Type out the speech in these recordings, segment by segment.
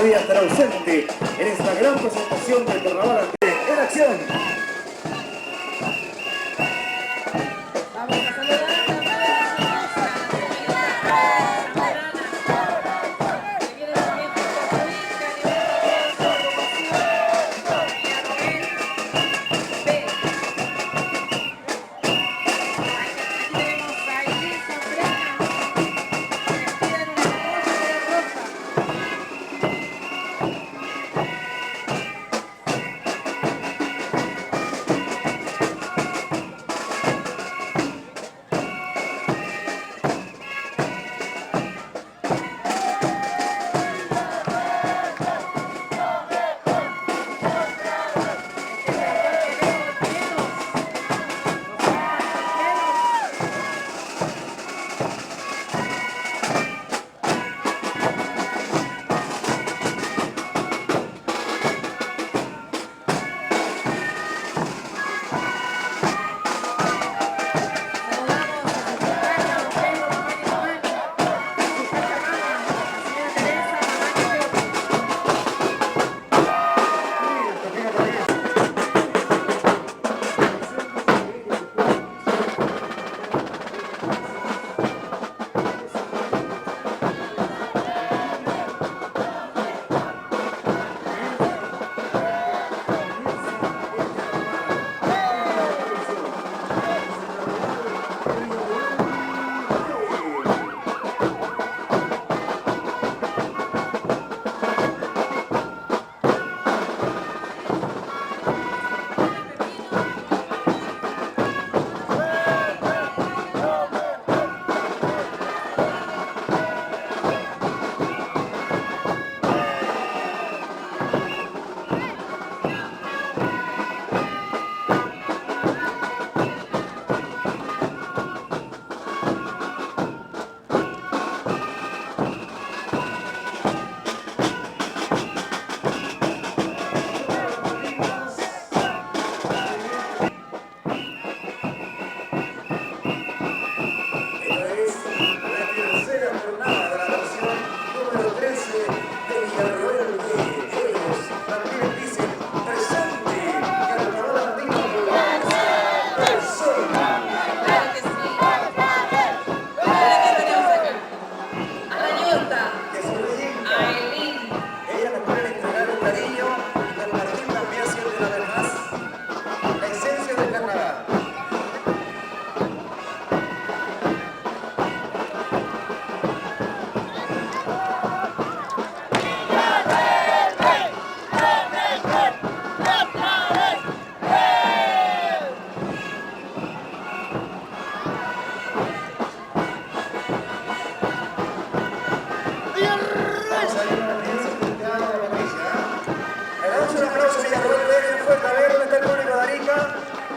todavía estará ausente en esta gran presentación del carnaval en acción.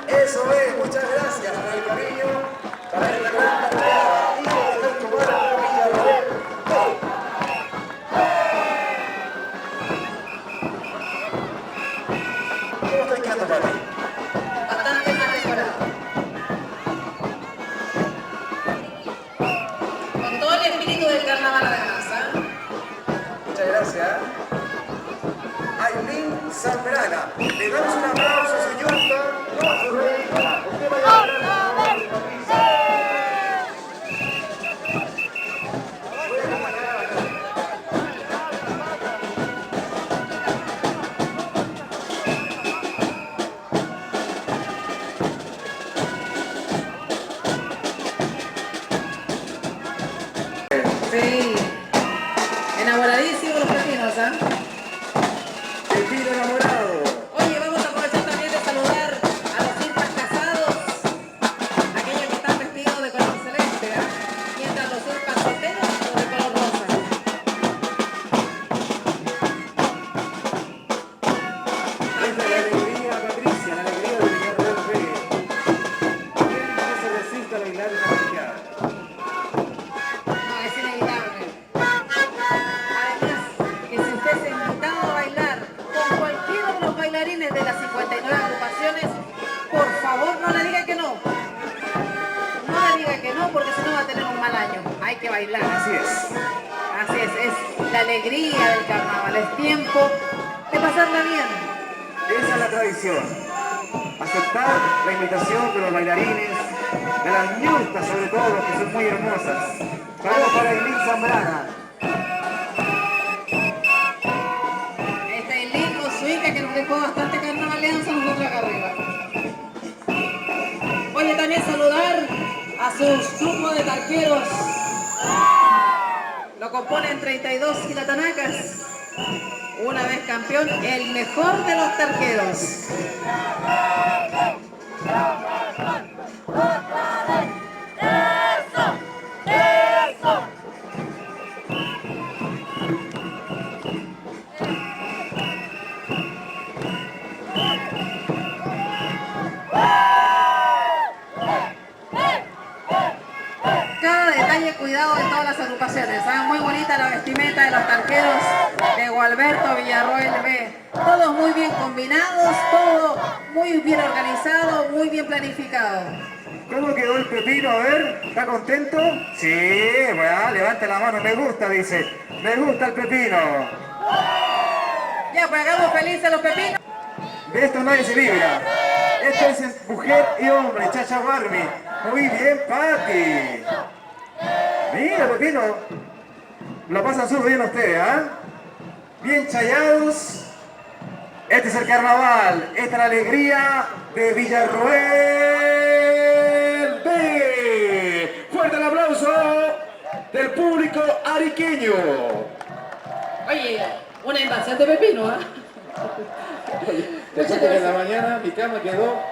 Eso es, muchas gracias por el cariño para esta gran batalla y de nuestro barrio Villarroel. ¿Cómo estoy quedando, papi? Bastante más decorado. Con todo el espíritu del carnaval además, ¿eh? Muchas gracias. Ailín Zambrana. Le damos un aplauso a su yunta. Sí. Enamoradísimos los vecinos, ¿ah? El vino enamorado. Oye, vamos a aprovechar también de saludar a los cirpas casados, aquellos que están vestidos de color celeste, ¿ah? Mientras los cirpas solteros o de color rosa. Esta es la alegría, Patricia, la alegría de Villarroel B. ¿Quién no se resiste a bailar esta bailar? No, es inevitable. Además, que si usted se ha invitado a bailar con cualquiera de los bailarines de las 59 agrupaciones, por favor no le diga que no. No le diga que no, porque si no va a tener un mal año. Hay que bailar. Así es. Así es. la alegría del carnaval, es tiempo de pasarla bien. Esa es la tradición. Aceptar la invitación de los bailarines, de las ñustas sobre todo, que son muy hermosas. Vamos para Eileen Zambrana. Esta Eileen con su hija que nos dejó bastante carnavaleanza nosotros acá arriba. Oye, también saludar a sus grupos de tarqueros. Lo componen 32 gilatanacas. Una vez campeón, el mejor de los tarqueros. Cada detalle cuidado de todas las agrupaciones. Muy bonita la vestimenta de los tarqueros de Gualberto Villarroel B. Todos muy bien combinados, todo muy bien organizado, muy bien planificado. ¿Cómo quedó el pepino? A ver, ¿está contento? Sí, bueno, levanta la mano, me gusta, dice. Me gusta el pepino. Ya, pues hagamos felices a los pepinos. De esto nadie se libra. Esto es mujer y hombre, Chacha Barbie. Muy bien, Pati. Mira, pepino. Lo pasan súper bien ustedes, ¿ah? Bien chayados. Este es el carnaval. Esta es la alegría de Villarroel B. Fuerte el aplauso del público ariqueño. Oye, una invasión de pepino, ¿ah? Te cuento que en la mañana mi cama quedó